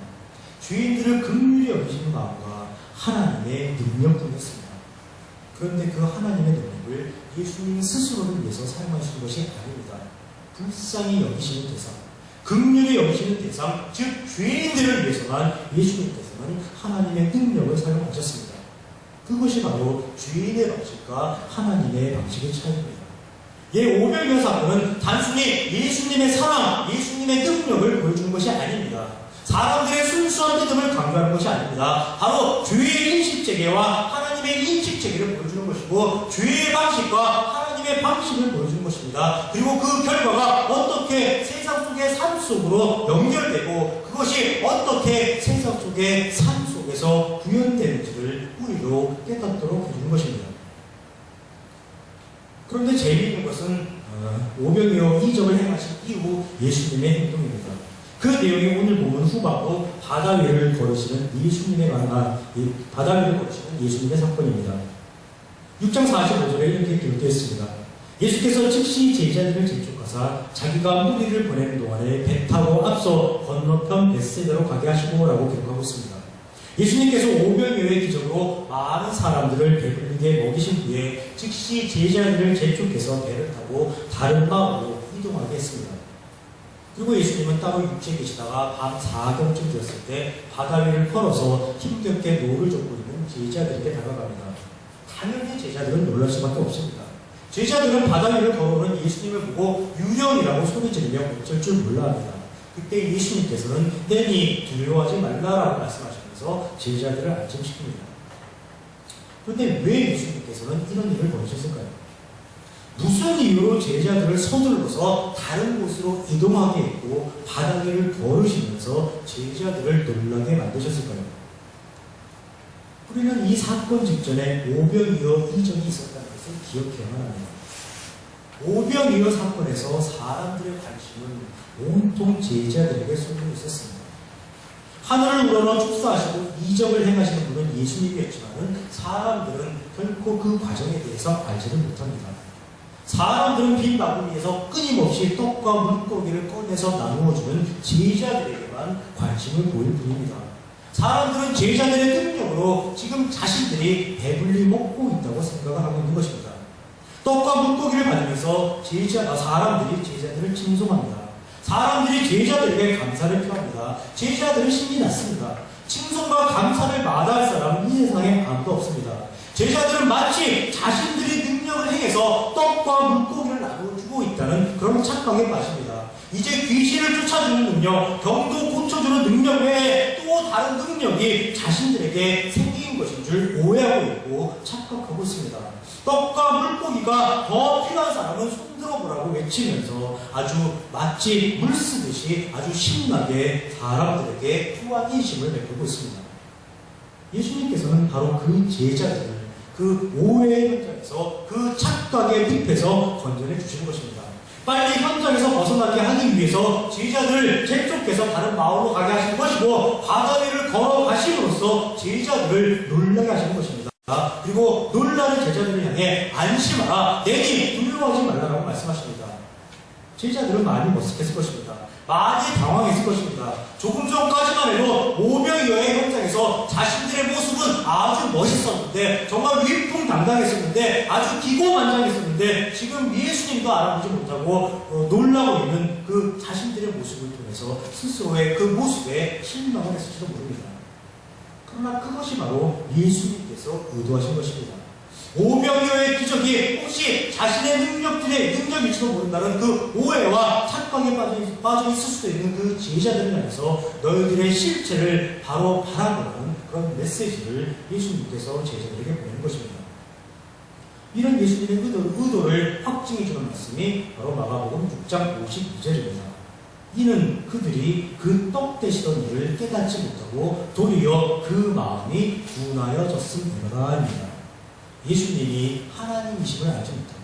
죄인들을 긍휼히 여기시는 마음과 하나님의 능력뿐이었습니다. 그런데 그 하나님의 능력을 예수님 스스로를 위해서 사용하시는 것이 아닙니다. 불쌍히 여기시는 대상, 긍휼히 여기시는 대상, 즉 죄인들을 위해서만 예수님께서는 하나님의 능력을 사용하셨습니다. 그것이 바로 죄인의 방식과 하나님의 방식의 차이입니다. 오병이어 사건은 단순히 예수님의 사랑, 예수님의 능력을 보여주는 것이 아닙니다. 사람들의 순수한 믿음을 강조하는 것이 아닙니다. 바로 죄의 인식체계와 하나님의 인식체계를 보여주는 것이고, 죄의 방식과 하나님의 방식을 보여주는 것입니다. 그리고 그 결과가 어떻게 세상 속의 삶 속으로 연결되고, 그것이 어떻게 세상 속의 삶 속에서 구현되는지를 우리도 깨닫도록 해주는 것입니다. 그런데 재미있는 것은 오병이어 이적을 행하신 이후 예수님의 행동입니다. 그 내용이 오늘 보면 후반부 바다 위를 걸으시는 예수님의 바다 위를 걸으시는 예수님의 사건입니다. 6장 45절에 이렇게 기록되어 있습니다. 예수께서 즉시 제자들을 재촉하사 자기가 무리를 보내는 동안에 배 타고 앞서 건너편 벳세다로 가게 하시고라고 기록하고 있습니다. 예수님께서 오병이어의 기적으로 많은 사람들을 배불리게 먹이신 후에 즉시 제자들을 재촉해서 배를 타고 다른 마을로 이동하게 했습니다. 그리고 예수님은 따로 육지에 계시다가 밤 4경쯤 되었을 때 바다 위를 걸어서 힘겹게 노를 젓고 있는 제자들에게 다가갑니다. 당연히 제자들은 놀랄 수밖에 없습니다. 제자들은 바다 위를 걸어오는 예수님을 보고 유령이라고 소리지르며 어쩔 줄 몰라 합니다. 그때 예수님께서는 내니 두려워하지 말라라고 말씀하시면서 제자들을 안심시킵니다. 그런데 왜 예수님께서는 이런 일을 벌이셨을까요? 무슨 이유로 제자들을 서둘러서 다른 곳으로 이동하게 했고 바다 위를 걸으시면서 제자들을 놀라게 만드셨을까요? 우리는 이 사건 직전에 오병이어 이적이 있었다는 것을 기억해야만 합니다. 오병이어 사건에서 사람들의 관심은 온통 제자들에게 쏠려 있었습니다. 하늘을 우러러 축사하시고 이적을 행하시는 분은 예수님이었지만 사람들은 결코 그 과정에 대해서 알지를 못합니다. 사람들은 빈 바구니에서 끊임없이 떡과 물고기를 꺼내서 나누어주는 제자들에게만 관심을 보일 뿐입니다. 사람들은 제자들의 능력으로 지금 자신들이 배불리 먹고 있다고 생각을 하고 있는 것입니다. 떡과 물고기를 받으면서 사람들이 제자들을 칭송합니다. 사람들이 제자들에게 감사를 표합니다. 제자들은 신이 났습니다. 칭송과 감사를 마다할 사람은 이 세상에 아무도 없습니다. 제자들은 마치 자신들이 능력을 행해서 떡과 물고기를 나눠주고 있다는 그런 착각에 빠집니다. 이제 귀신을 쫓아주는 능력, 병도 고쳐주는 능력 외에 또 다른 능력이 자신들에게 생긴 것인 줄 오해하고 있고 착각하고 있습니다. 떡과 물고기가 더 필요한 사람은 손들어보라고 외치면서 아주 마치 물 쓰듯이 아주 신나게 사람들에게 후한 인심을 베풀고 있습니다. 예수님께서는 바로 그 제자들을 그 오해의 현장에서 그 착각의 늪에서 건져내 주시는 것입니다. 빨리 현장에서 벗어나게 하기 위해서 제자들을 재촉해서 다른 마을로 가게 하시는 것이고 바다 위를 걸어가심으로써 제자들을 놀라게 하시는 것입니다. 그리고 놀라는 제자들을 향해 안심하라, 내니 두려워하지 말라라고 말씀하십니다. 제자들은 많이 머쓱했을 것입니다. 많이 당황했을 것입니다. 조금 전까지만 해도 오병이어의 현장에서 자신들의 모습은 아주 멋있었는데 정말 위풍당당했었는데 아주 기고만장했었는데 지금 예수님도 알아보지 못하고 놀라고 있는 그 자신들의 모습을 통해서 스스로의 그 모습에 실망을 했을지도 모릅니다. 그러나 그것이 바로 예수님께서 의도하신 것입니다. 오병이어의 기적이 혹시 자신의 능력일지도 모른다는 그 오해와 착각에 빠져 있을 수도 있는 그 제자들을 향해서 너희들의 실체를 바로 바라보는 그런 메시지를 예수님께서 제자들에게 보내는 것입니다. 이런 예수님의 의도를 확증해주는 말씀이 바로 마가복음 6장 52절입니다. 이는 그들이 그 떡 되시던 일을 깨닫지 못하고 도리어 그 마음이 둔하여졌음이로다. 예수님이 하나님이심을 알지 못하고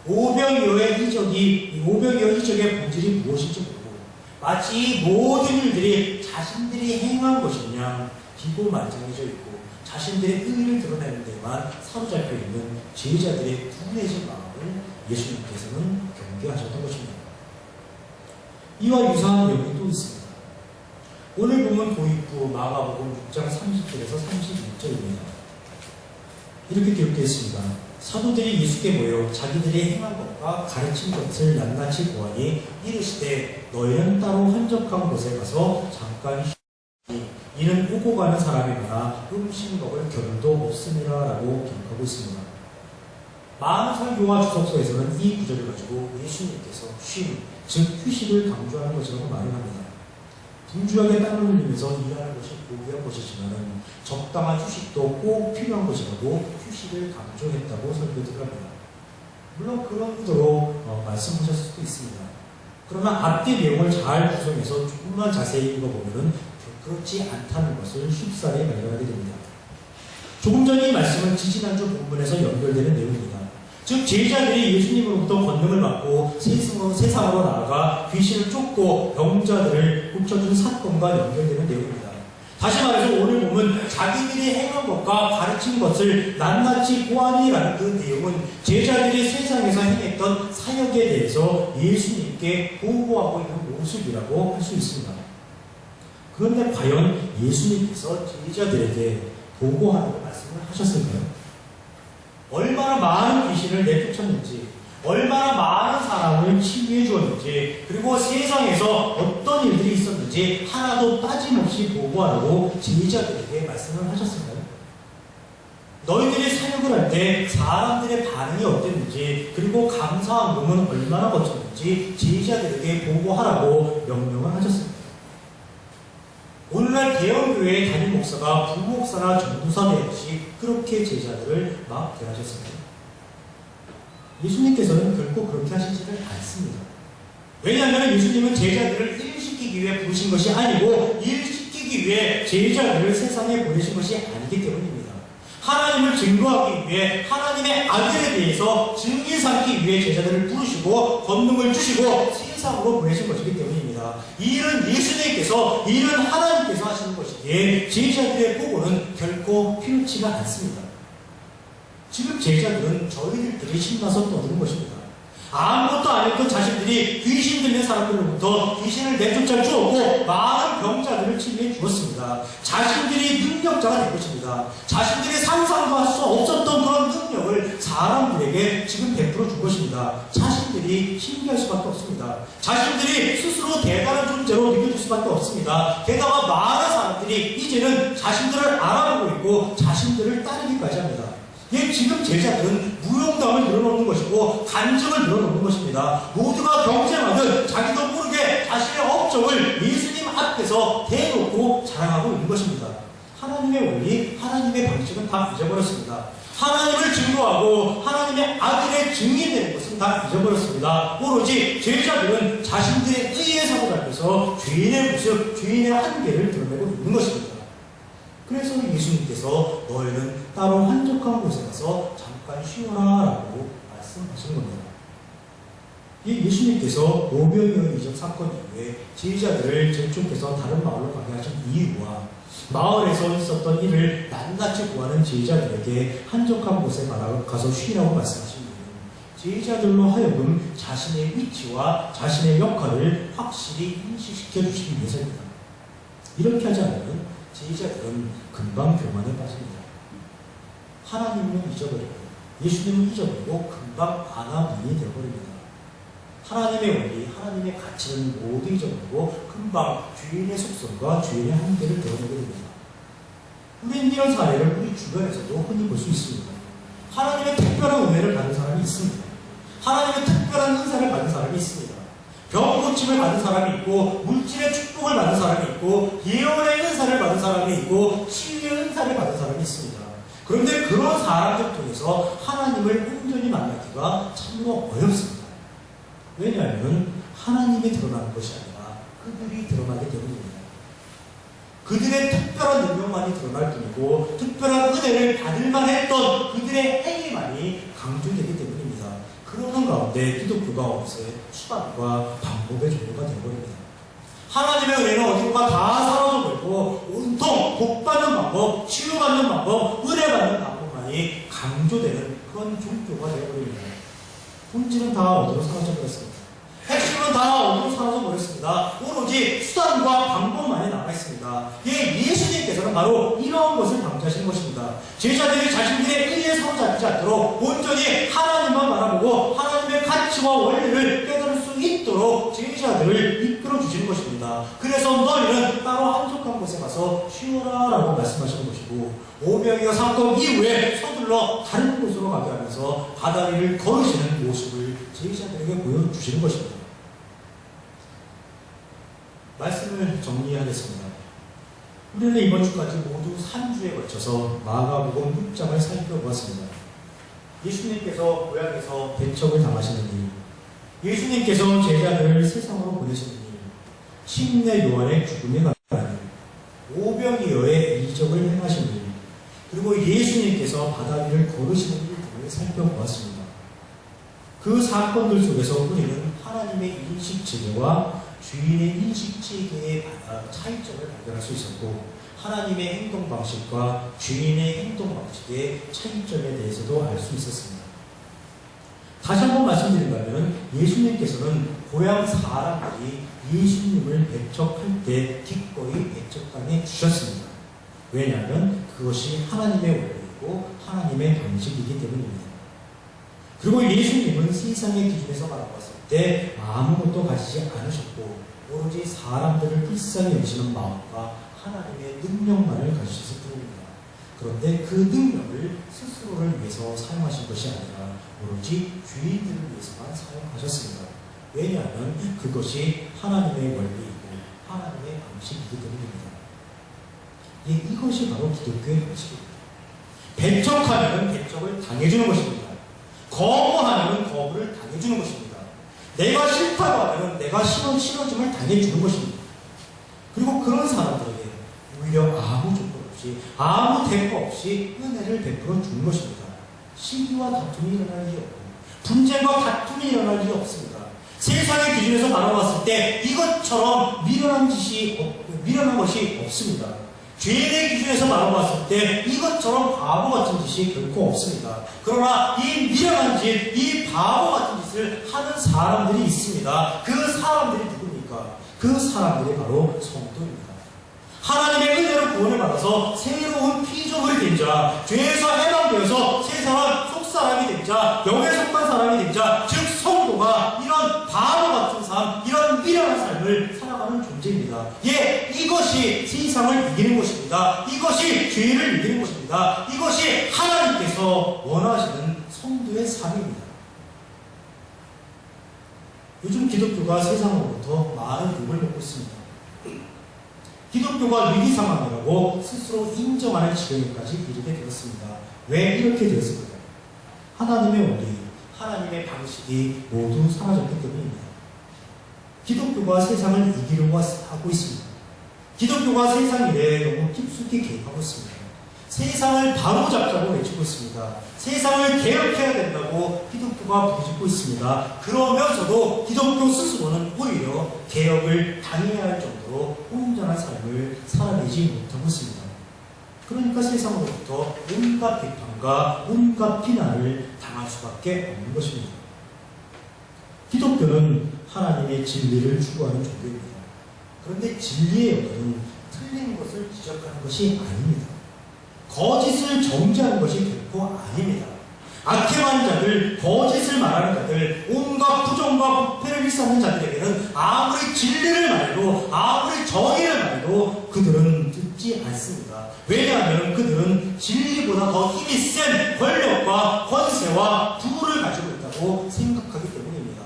오병이어의 이적의 본질이 무엇인지 모르고 마치 이 모든 일들이 자신들이 행한 것이냐 기고만장해져 있고 자신들의 의의를 드러내는 데만 사로잡혀 있는 제자들의 둔해진 마음을 예수님께서는 경계하셨던 것입니다. 이와 유사한 내용이 또 있습니다. 오늘 보면 도입부 마가복음 6장 30절에서 31절입니다. 이렇게 기록되어 있습니다. 사도들이 예수께 모여 자기들이 행한 것과 가르친 것을 낱낱이 보아니 이르시되 너희는 따로 한적한 곳에 가서 잠깐 쉬니 이는 오고 가는 사람이 많아 음식 먹을 겨를도 없음이라 라고 기록하고 있습니다. 많은 설교와 주석서에서는 이 구절을 가지고 예수님께서 쉼, 즉 휴식을 강조하는 것이라고 말을 합니다. 분주하게 땀을 흘리면서 일하는 것이 고귀한 것이지만 적당한 휴식도 꼭 필요한 것이라고 휴식을 강조했다고 설교를 합니다. 물론 그런 의도로 말씀하셨을 수도 있습니다. 그러나 앞뒤 내용을 잘 구성해서 조금만 자세히 읽어보면 그렇지 않다는 것을 쉽사리 발견하게 됩니다. 조금 전 이 말씀은 지지난주 본문에서 연결되는 내용입니다. 즉 제자들이 예수님으로부터 권능을 받고 세상으로 나아가 귀신을 쫓고 병자들을 고쳐준 사건과 연결되는 내용입니다. 다시 말해서 오늘 보면 자기들이 행한 것과 가르친 것을 낱낱이 보아니라는 그 내용은 제자들이 세상에서 행했던 사역에 대해서 예수님께 보고하고 있는 모습이라고 할 수 있습니다. 그런데 과연 예수님께서 제자들에게 보고하라고 말씀을 하셨을까요? 얼마나 많은 귀신을 내쫓았는지, 얼마나 많은 사람을 치유해 주었는지, 그리고 세상에서 어떤 일들이 있었는지 하나도 빠짐없이 보고하라고 제자들에게 말씀을 하셨을까요? 너희들이 사역을 할 때 사람들의 반응이 어땠는지, 그리고 감사함은 얼마나 거쳤는지 제자들에게 보고하라고 명령을 하셨습니다. 오늘날 대형교회의 담임 목사가 부목사나 전도사 되듯이 그렇게 제자들을 막 대하셨습니다. 예수님께서는 결코 그렇게 하시지를 않습니다. 왜냐하면 예수님은 제자들을 일시키기 위해 부르신 것이 아니고 일시키기 위해 제자들을 세상에 보내신 것이 아니기 때문입니다. 하나님을 증거하기 위해 하나님의 아들에 대해서 증인 삼기 위해 제자들을 부르시고 권능을 주시고 세상으로 보내신 것이기 때문입니다. 이 일은 예수님께서, 이 일은 하나님께서 하시는 것이기에 제자들의 보고는 결코 필요치가 않습니다. 지금 제자들은 저희들끼리 신나서 떠드는 것입니다. 아무것도 안 했던 자신들이 귀신 들린 사람들로부터 귀신을 내쫓아 주었고 많은 병자들을 치유해 주었습니다. 자신들이 능력자가 된 것입니다. 자신들이 상상도 할 수 없었던 그런 능력을 사람들에게 지금 베풀어 준 것입니다. 자신들이 신기할 수밖에 없습니다. 자신들이 스스로 대단한 존재로 느껴질 수밖에 없습니다. 게다가 많은 사람들이 이제는 자신들을 알아보고 있고 자신들을 따르기까지 합니다. 예, 지금 제자들은 무용담을 늘어놓는 것이고 간증을 늘어놓는 것입니다. 모두가 경쟁하듯 자기도 모르게 자신의 업적을 예수님 앞에서 대놓고 자랑하고 있는 것입니다. 하나님의 원리, 하나님의 방식은 다 잊어버렸습니다. 하나님을 증거하고 하나님의 아들의 증인되는 것은 다 잊어버렸습니다. 오로지 제자들은 자신들의 의에 사로잡혀서 죄인의 모습, 죄인의 한계를 드러내고 있는 것입니다. 그래서 예수님께서 너희는 따로 한적한 곳에 가서 잠깐 쉬어라 라고 말씀하신 겁니다. 이 예수님께서 오병이어 이적 사건 이후에 제자들을 저쪽에서 다른 마을로 가게 하신 이유와 마을에서 있었던 일을 낱낱이 구하는 제자들에게 한적한 곳에 가서 쉬라고 말씀하신 이유는 제자들로 하여금 자신의 위치와 자신의 역할을 확실히 인식시켜 주시기 위해서입니다. 이렇게 하지 않으면 제자들은 금방 교만에 빠집니다. 하나님은 잊어버리고 예수님은 잊어버리고 금방 아나무인이 되어버립니다. 하나님의 원리, 하나님의 가치는 모두 잊어버리고 금방 죄인의 속성과 죄인의 한계를 드러내게 됩니다. 우리는 이런 사례를 우리 주변에서도 흔히 볼 수 있습니다. 하나님의 특별한 은혜를 받은 사람이 있습니다. 하나님의 특별한 은사를 받은 사람이 있습니다. 병 고침을 받은 사람이 있고 물질의 축복을 받은 사람이 있고 예언의 은사를 받은 사람이 있고 치유의 은사를 받은 사람이 있습니다. 그런데 그런 사람들 통해서 하나님을 온전히 만나기가 참으로 어렵습니다. 왜냐하면 하나님이 드러나는 것이 아니라 그들이 드러나기 때문입니다. 그들의 특별한 능력만이 드러날 뿐이고 특별한 은혜를 받을만 했던 그들의 행위만이 강조되기 때문입니다. 그러는 가운데 기독교가 어느새 수단과 방법의 종류가 되어버립니다. 하나님의 은혜는 어딘가 다 사라져버리고 온통 복받는 방법, 치유받는 방법, 은혜받는 방법만이 강조되는 그런 종교가 되어버립니다. 본질은 다 어디로 사라져버렸습니다. 핵심은 다 어디로 사라져버렸습니다. 오로지 수단과 방법만이 남아있습니다. 예수님께서는 바로 이러한 것을 방지하시는 것입니다. 제자들이 자신들의 의에 사로잡히지 않도록 온전히 하나님만 바라보고 하나님의 가치와 원리를 깨달을 수 있도록 제자들을 이끌어 주시는 것입니다. 그래서 너희는 따로 한적한 곳에 가서 쉬어라 라고 말씀하시는 것이고 오병이어 사건 이후에 서둘러 다른 곳으로 가게 하면서 바다리를 걸으시는 모습을 제자들에게 보여주시는 것입니다. 말씀을 정리하겠습니다. 우리는 이번 주까지 모두 3주에 걸쳐서 마가복음 6장을 살펴보았습니다. 예수님께서 고향에서 배척을 당하시는 일, 예수님께서 제자들을 세상으로 보내시는 일, 침례 요한의 죽음에 관한 일, 오병이어의 이적을 행하시는 일, 그리고 예수님께서 바다 위를 걸으시는 일 등을 살펴보았습니다. 그 사건들 속에서 우리는 하나님의 인식체계와 주인의 인식체계의 차이점을 발견할 수 있었고 하나님의 행동 방식과 죄인의 행동 방식의 차이점에 대해서도 알 수 있었습니다. 다시 한번 말씀드린다면 예수님께서는 고향 사람들이 예수님을 배척할 때 기꺼이 배척당해 주셨습니다. 왜냐하면 그것이 하나님의 원리이고 하나님의 방식이기 때문입니다. 그리고 예수님은 세상의 기준에서 바라봤을 때 아무것도 가지지 않으셨고 오로지 사람들을 불쌍히 여기시는 마음과 하나님의 능력만을 가지셨을 뿐입니다. 그런데 그 능력을 스스로를 위해서 사용하신 것이 아니라 오로지 죄인들을 위해서만 사용하셨습니다. 왜냐하면 그것이 하나님의 원리이고 하나님의 방식이기 때문입니다. 이것이 바로 기독교의 방식입니다. 배척하면 배척을 당해주는 것입니다. 거부하면 거부를 당해주는 것입니다. 내가 싫다고 하면 내가 싫어짐을 당해주는 것입니다. 그리고 그런 사람들에게 오히려 아무 조건 없이 아무 대가 없이 은혜를 베풀어 주는 것입니다. 시기와 다툼이 일어날 일이 없고 분쟁과 다툼이 일어날 일이 없습니다. 세상의 기준에서 바라봤을 때 이것처럼 미련한 것이 없습니다. 죄의 기준에서 바라봤을 때 이것처럼 바보 같은 짓이 결코 없습니다. 그러나 이 미련한 짓, 이 바보 같은 짓을 하는 사람들이 있습니다. 그 사람들이 누굽니까? 그 사람들이 바로 성도입니다. 하나님의 은혜로 구원을 받아서 새로운 피조물이 된 자, 죄에서 해방되어서 새 사람, 속사람이 된 자, 영에 속한 사람이 된 자, 즉 성도가 이런 바보 같은 삶, 이런 미련한 삶을 살아가는 존재입니다. 이것이 세상을 이기는 것입니다. 이것이 죄를 이기는 것입니다. 이것이 하나님께서 원하시는 성도의 삶입니다. 요즘 기독교가 세상으로부터 많은 욕을 먹고 있습니다. 기독교가 위기 상황이라고 스스로 인정하는 지경까지 이르게 되었습니다. 왜 이렇게 되었을까요? 하나님의 원리, 하나님의 방식이 모두 사라졌기 때문입니다. 기독교가 세상을 이기려고 하고 있습니다. 기독교가 세상 일에 너무 깊숙이 개입하고 있습니다. 세상을 바로잡자고 외치고 있습니다. 세상을 개혁해야 된다고 기독교가 부르짖고 있습니다. 그러면서도 기독교 스스로는 오히려 개혁을 당해야 할 정도로 온전한 삶을 살아내지 못하고 있습니다. 그러니까 세상으로부터 온갖 비판과 온갖 비난을 당할 수밖에 없는 것입니다. 기독교는 하나님의 진리를 추구하는 종교입니다. 그런데 진리의 역할은 틀린 것을 지적하는 것이 아닙니다. 거짓을 정죄하는 것이 결코 아닙니다. 악행한 자들, 거짓을 말하는 자들, 온갖 부정과 부패를 일삼는 자들에게는 아무리 진리를 말해도 아무리 정의를 말해도 그들은 듣지 않습니다. 왜냐하면 그들은 진리보다 더 힘이 센 권력과 권세와 부를 가지고 있다고 생각하기 때문입니다.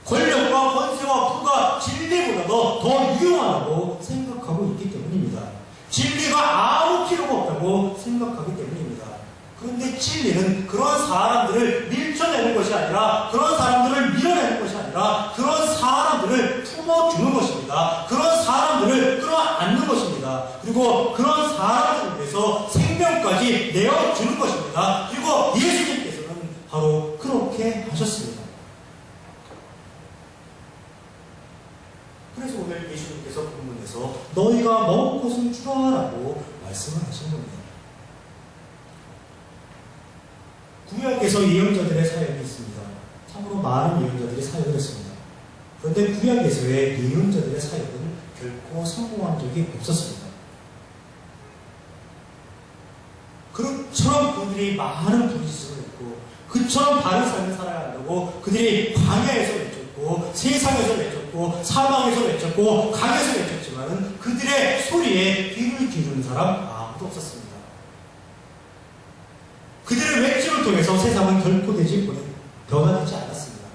권력과 권세와 부가 진리보다도 더 유용하다고 생각하고 있기 때문입니다. 진리가 아무 필요가 없다고 생각하기 때문입니다. 그런데 진리는 그런 사람들을 밀쳐내는 것이 아니라, 그런 사람들을 밀어내는 것이 아니라, 그런 사람들을 품어주는 것입니다. 그런 사람들을 끌어안는 것입니다. 그리고 그런 사람들을 위해서 생명까지 내어주는 것입니다. 그리고 예수님께서는 바로 그렇게 하셨습니다. 그래서 오늘 예수님께서 본문에서 너희가 먹을 것을 주라라고 말씀을 하신 겁니다. 구약에서 예언자들의 사역이 있습니다. 참으로 많은 예언자들이 사역을 했습니다. 그런데 구약에서의 예언자들의 사역은 결코 성공한 적이 없었습니다. 그처럼 그들이 많은 부르짖음을 했고, 그처럼 바른 삶을 살아야 한다고 그들이 광야에서 외쳤고, 세상에서 외쳤고, 사방에서 외쳤고, 강에서 외쳤지만 그들의 소리에 귀를 기울이는 사람 아무도 없었습니다. 그들의 외침을 통해서 세상은 결코 변화되지 않았습니다.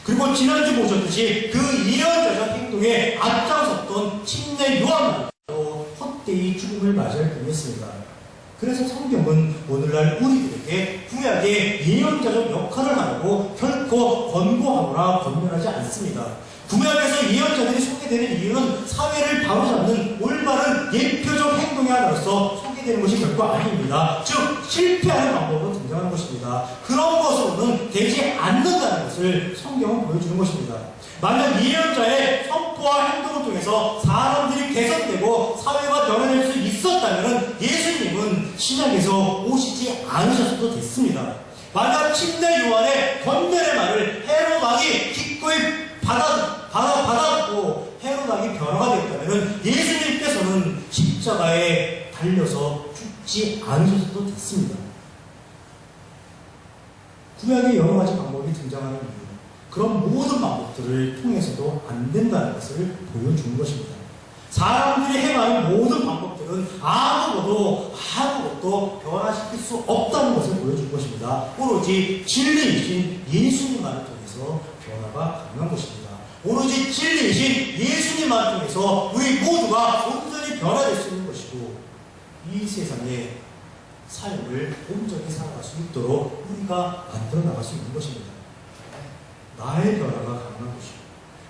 그리고 지난주 보셨듯이 그 예언자적 행동에 앞장섰던 침례 요한도 헛되이 죽음을 맞이할 뿐이었습니다. 그래서 성경은 오늘날 우리들에게 구약의 예언자적 역할을 하라고 결코 권고하거나 권면하지 않습니다. 구약에서 예언자들이 소개되는 이유는 사회를 바로잡는 올바른 예표적 행동의 하나로서 소개되는 것이 결코 아닙니다. 즉 실패하는 방법으로 등장하는 것입니다. 그런 것으로는 되지 않는다는 것을 성경은 보여주는 것입니다. 만약 예언자의 선포와 행동을 통해서 사람들이 개선되고 사회가 현장에서 오시지 않으셨어도 됐습니다. 만약 침례 요한의 권면의 말을 헤롯 왕이 기꺼이 받아듣고 헤롯 왕이 변화가 되었다면 예수님께서는 십자가에 달려서 죽지 않으셨어도 됐습니다. 구약의 여러 가지 방법이 등장하는 이유, 그런 모든 방법들을 통해서도 안 된다는 것을 보여주는 것입니다. 사람들이 행하는 모든 방법들은 아무것도 변화시킬 수 없다는 것을 보여준 것입니다. 오로지 진리이신 예수님만을 통해서 변화가 가능한 것입니다. 오로지 진리이신 예수님만을 통해서 우리 모두가 온전히 변화될 수 있는 것이고, 이 세상의 삶을 온전히 살아갈 수 있도록 우리가 만들어 나갈 수 있는 것입니다. 나의 변화가 가능한 것이고,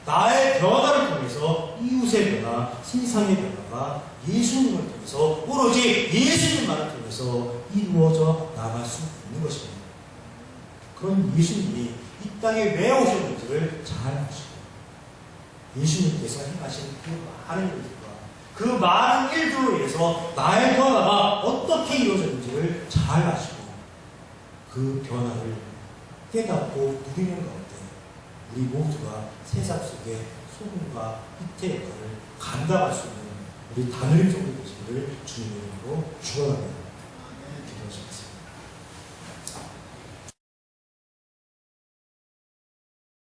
나의 변화를 통해서 이웃의 변화, 세상의 변화가 예수님을 통해서, 오로지 예수님만을 통해서 이루어져 나갈 수 있는 것입니다. 그런 예수님이 이 땅에 왜 오셨는지를 잘 아시고, 예수님께서 행하신 그 많은 일들과 그 많은 일들로 인해서 나의 변화가 어떻게 이루어졌는지를 잘 아시고, 그 변화를 깨닫고 누리는 가운데 우리 모두가 세상 속에 소금과 빛의 역할을 감당할 수 있는 우리 단일적인 모습을 주님의 이름으로 축원합니다. 기도하십시오.